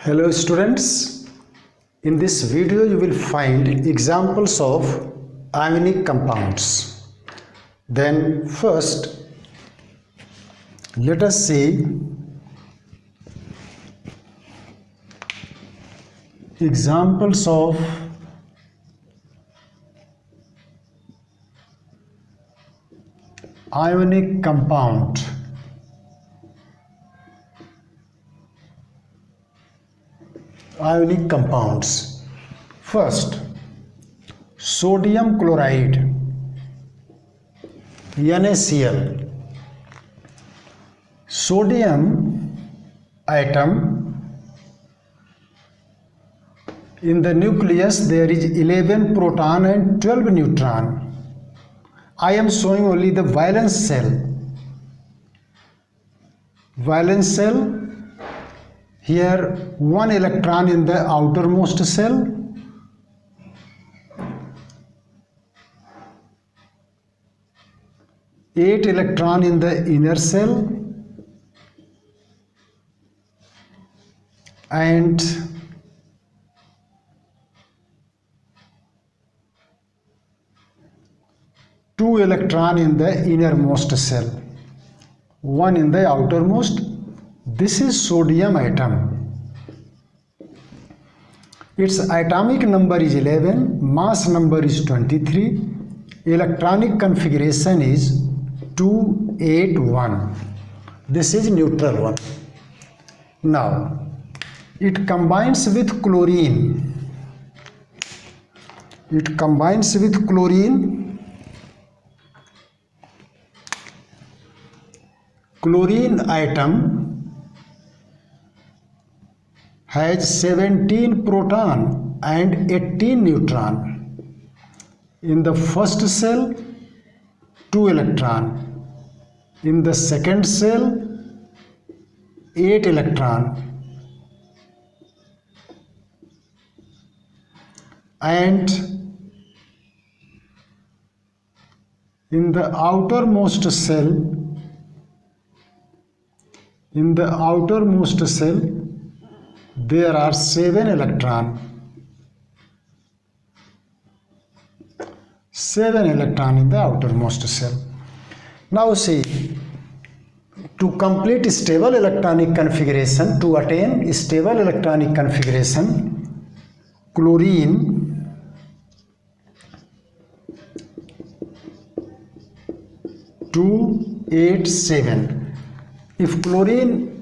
Hello students, in this video you will find examples of ionic compounds. Then first let us see examples of ionic compound. Ionic compounds. First, sodium chloride, NaCl. Sodium atom, in the nucleus there is 11 proton and 12 neutron. I am showing only the valence shell. Valence shell, here 1 electron in the outermost shell, eight electron in the inner shell, and two electron in the innermost shell, one in the outermost. This is sodium atom. Its atomic number is 11, mass number is 23, electronic configuration is 281. This is neutral one. Now, it combines with chlorine. It combines with chlorine. Chlorine atom has 17 proton and 18 neutron. In the first cell, 2 electron. In the second cell, 8 electron. And in the outermost cell, there are 7 electron. 7 electron in the outermost cell. Now see, to complete stable electronic configuration, to attain stable electronic configuration, chlorine (287). If chlorine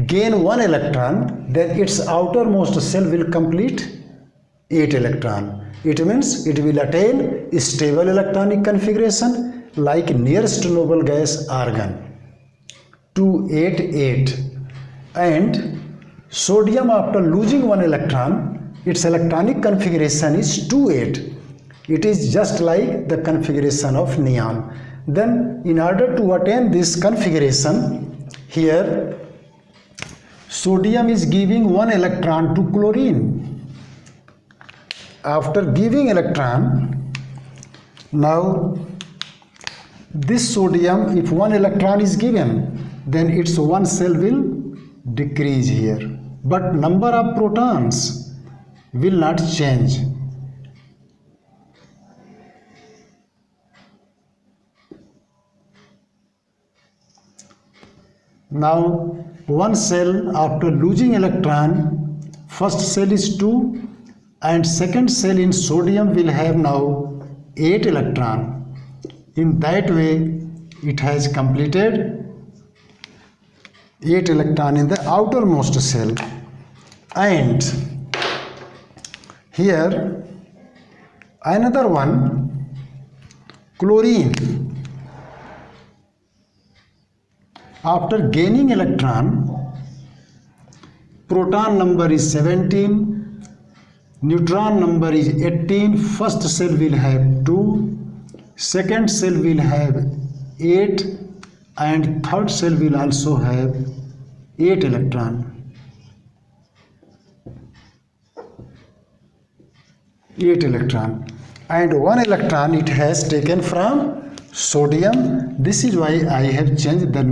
gain 1 electron, then its outermost cell will complete 8 electron. It means it will attain stable electronic configuration like nearest noble gas argon, 288. And sodium, after losing 1 electron, its electronic configuration is 28. It is just like the configuration of neon. Then in order to attain this configuration, here sodium is giving 1 electron to chlorine. After giving electron, now this sodium, if 1 electron is given, then its one cell will decrease here. But number of protons will not change. Now one cell, after losing electron, first cell is 2 and second cell in sodium will have now 8 electron. In that way it has completed 8 electron in the outermost cell. And here another one, chlorine. After gaining electron, proton number is 17, neutron number is 18, first cell will have 2, second cell will have 8, and third cell will also have 8 electron. 8 electron. And 1 electron it has taken from sodium. This is why I have changed the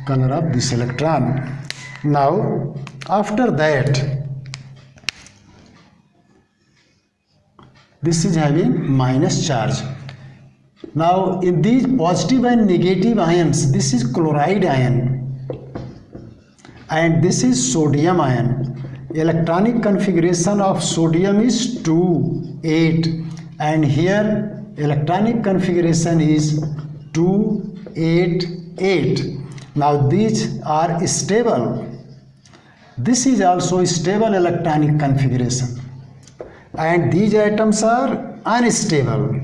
color of this electron. Now after that This is having minus charge. Now in these positive and negative ions, this is chloride ion and this is sodium ion. Electronic configuration of sodium is 2, 8 and here electronic configuration is 2, 8, 8. Now these are stable. This is also stable electronic configuration and these atoms are unstable.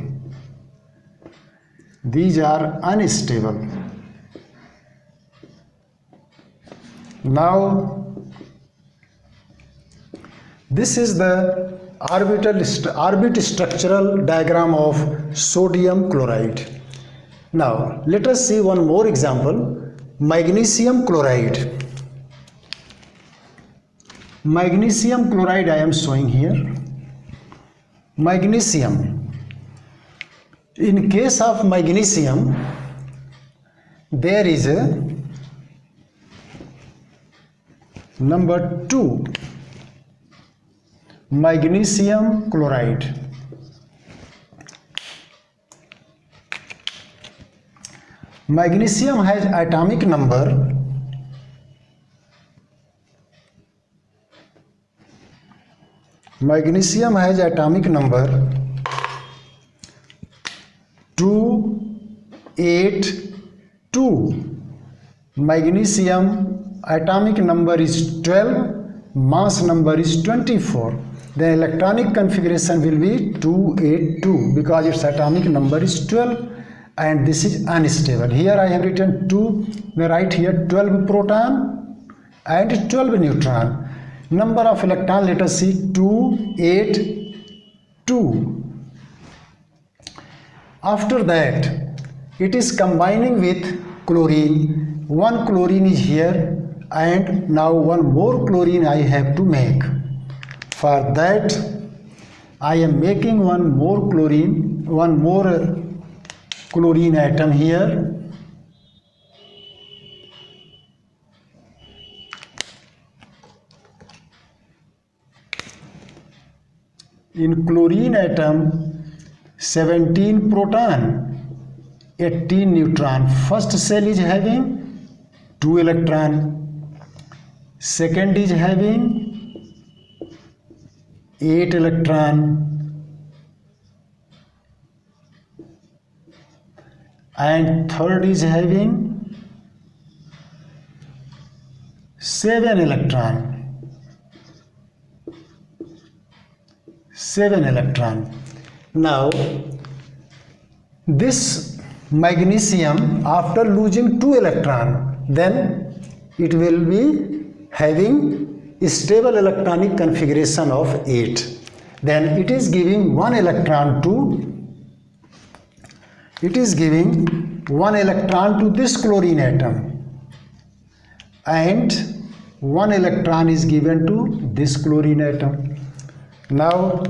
These are unstable. Now this is the orbit structural diagram of sodium chloride. Now let us see one more example. Magnesium chloride. Magnesium chloride I am showing here. Magnesium. In case of magnesium, there is a number 2, magnesium chloride. Magnesium has atomic number 282. Magnesium atomic number is 12, mass number is 24. The electronic configuration will be 282 because its atomic number is 12 and this is unstable. Here I have written 2, we write here 12 proton and 12 neutron. Number of electron, let us see, 2, 8, 2. After that, it is combining with chlorine. One chlorine is here and now one more chlorine I have to make. For that, I am making one more chlorine atom here. In chlorine atom, 17 proton, 18 neutron. First cell is having 2 electron. Second is having 8 electron. And third is having 7 electron. 7 electron. Now this magnesium, after losing 2 electron, then it will be having a stable electronic configuration of 8. Then it is giving 1 electron to this chlorine atom and 1 electron is given to this chlorine atom. Now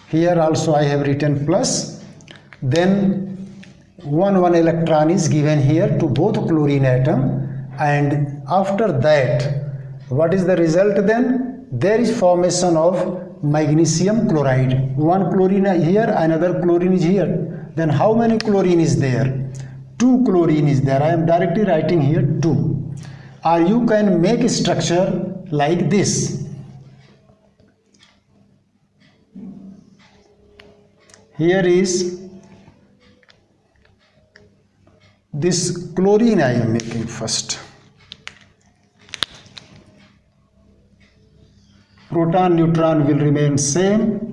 here also I have written plus, then 1 electron is given here to both chlorine atom and after that what is the result then? There is formation of magnesium chloride. One chlorine here, another chlorine is here. Then how many chlorine is there? 2 chlorine is there. I am directly writing here 2. Or you can make a structure like this. Here is this chlorine I am making first. Proton, neutron will remain same.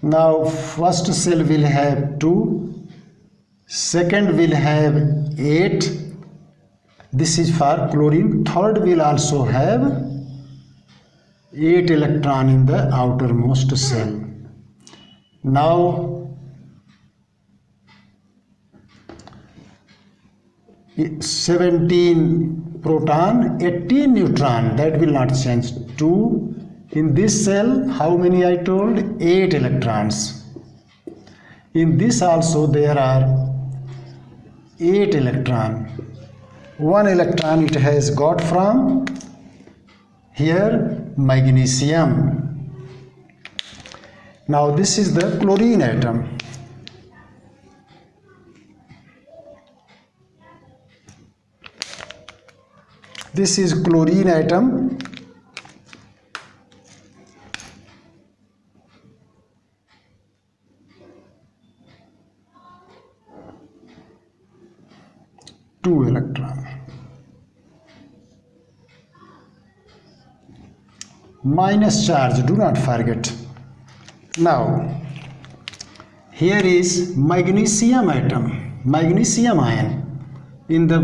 Now first cell will have 2, second will have 8, this is for chlorine, third will also have 8 electron in the outermost cell. Now 17 proton, 18 neutron, that will not change. 2. In this cell, how many I told? 8 electrons. In this also there are 8 electron. 1 electron it has got from here magnesium. Now this is the chlorine atom. This is chlorine atom. Two electron. Minus charge, do not forget. Now here is magnesium atom, magnesium ion. In the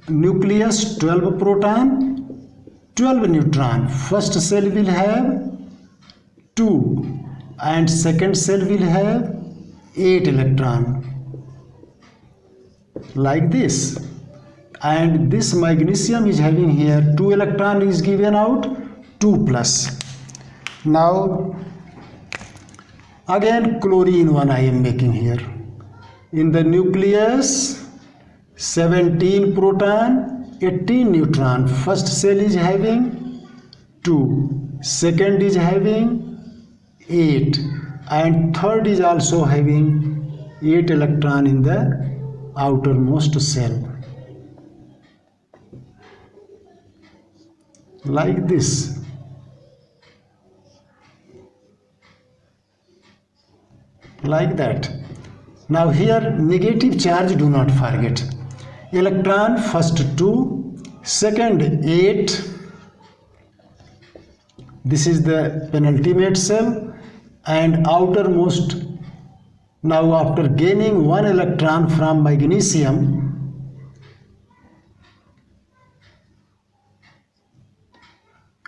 nucleus 12 proton, 12 neutron. First cell will have 2 and second cell will have 8 electron. Like this. And this magnesium is having here 2 electron is given out, 2 plus. Now again chlorine one I am making here. In the nucleus 17 proton, 18 neutron. First cell is having 2, second is having 8 and third is also having 8 electron in the outermost cell. Like this. Like that. Now here negative charge, do not forget. Electron first 2, second 8. This is the penultimate cell and outermost. Now after gaining 1 electron from magnesium,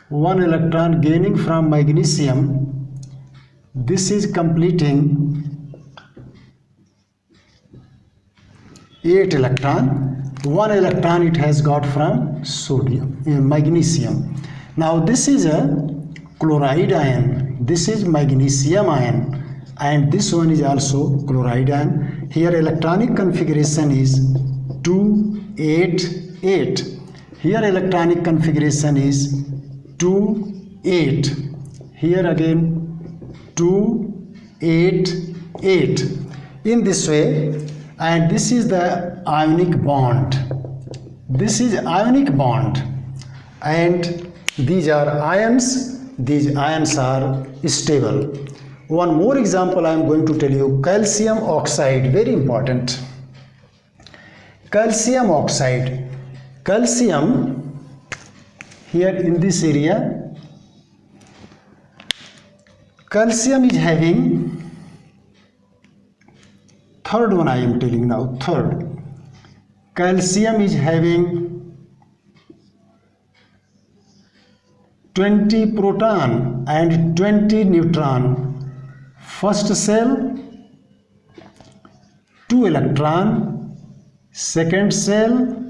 1 electron gaining from magnesium, this is completing 8 electron. 1 electron it has got from sodium, magnesium. Now this is a chloride ion, this is magnesium ion, and this one is also chloride ion. Here electronic configuration is 2, 8, 8. Here electronic configuration is 2, 8. Here again 2, 8, 8. In this way, and this is the ionic bond. This is ionic bond, and these are ions. These ions are stable. One more example I am going to tell you. Calcium oxide, very important. Calcium oxide. Calcium here in this area. Calcium is having, third one I am telling now, third. Calcium is having 20 proton and 20 neutron. First cell 2 electron, second cell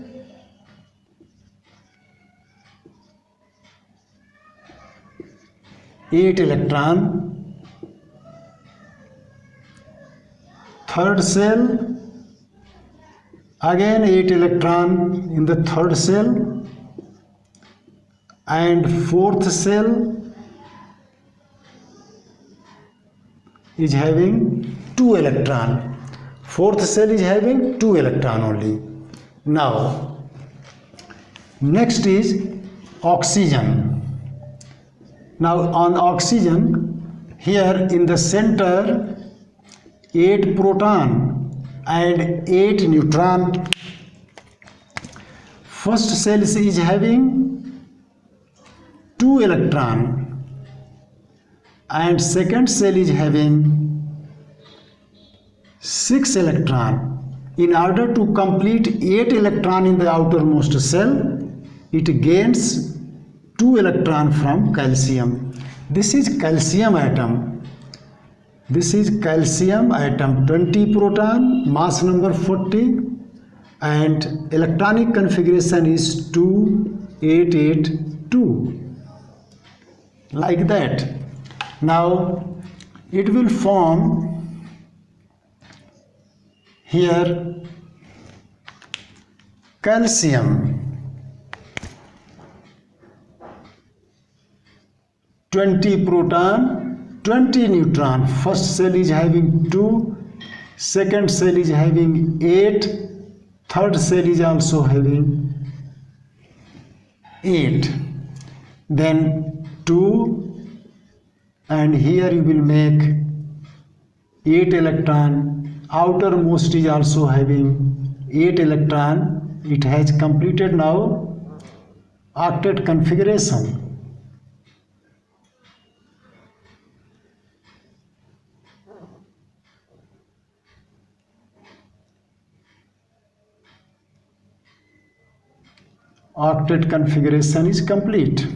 8 electron, third cell again 8 electron in the third cell, and fourth cell is having 2 electron. Fourth cell is having 2 electron only. Now next is oxygen. Now on oxygen, here in the center 8 proton and 8 neutron. First cell is having 2 electron and second cell is having 6 electron. In order to complete 8 electron in the outermost cell, it gains 2 electron from calcium. This is calcium atom. This is calcium atom, 20 proton, mass number 40, and electronic configuration is 2882, like that. Now it will form here calcium 20 proton 20 neutron. First cell is having 2, second cell is having 8, third cell is also having 8, then 2, and here you will make 8 electron. Outermost is also having 8 electron. It has completed now octet configuration. Octet configuration is complete.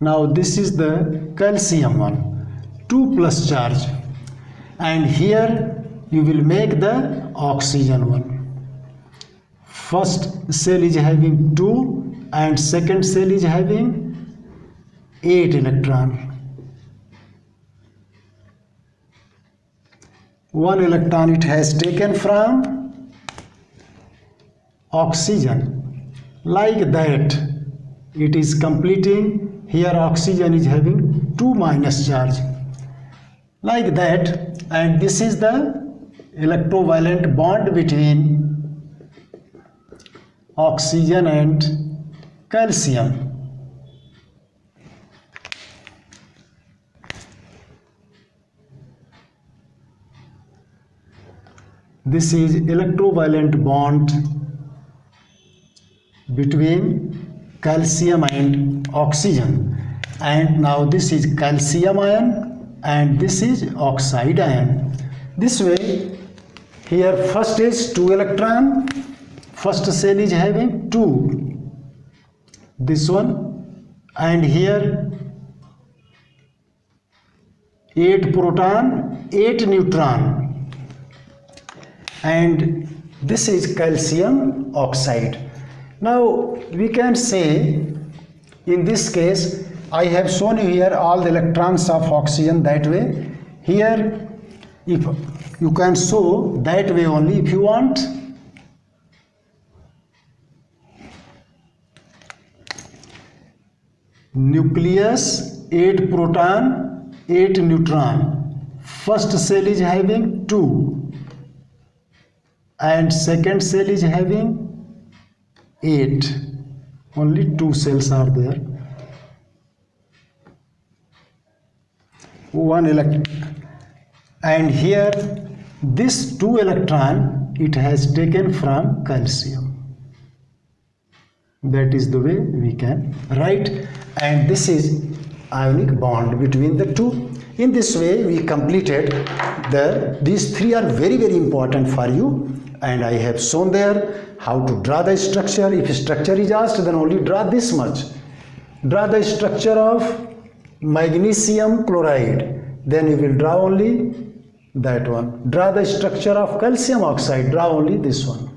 Now this is the calcium one, 2 plus charge, and here you will make the oxygen one. First cell is having 2 and second cell is having 8 electron. 1 electron it has taken from oxygen, like that. It is completing. Here oxygen is having 2 minus charge, like that, and this is the electrovalent bond between oxygen and calcium. This is electrovalent bond between calcium and oxygen, and now this is calcium ion and this is oxide ion. This way, here first is 2 electron, first cell is having 2, this one, and here 8 proton 8 neutron, and this is calcium oxide. Now we can say, in this case, I have shown you here all the electrons of oxygen that way. Here, if you can show that way only if you want. Nucleus 8 proton 8 neutron. First cell is having 2 and second cell is having 8. Only 2 cells are there. 1 electron, and here this 2 electron it has taken from calcium. That is the way we can write, and this is ionic bond between the two. In this way we completed these 3 are very important for you, and I have shown there how to draw the structure. If structure is asked, then only draw this much. Draw the structure of magnesium chloride, then you will draw only that one. Draw the structure of calcium oxide, draw only this one,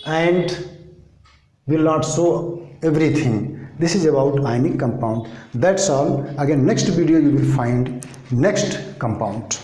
and will not show everything. This is about ionic compound. That's all. Again, next video you will find next compound.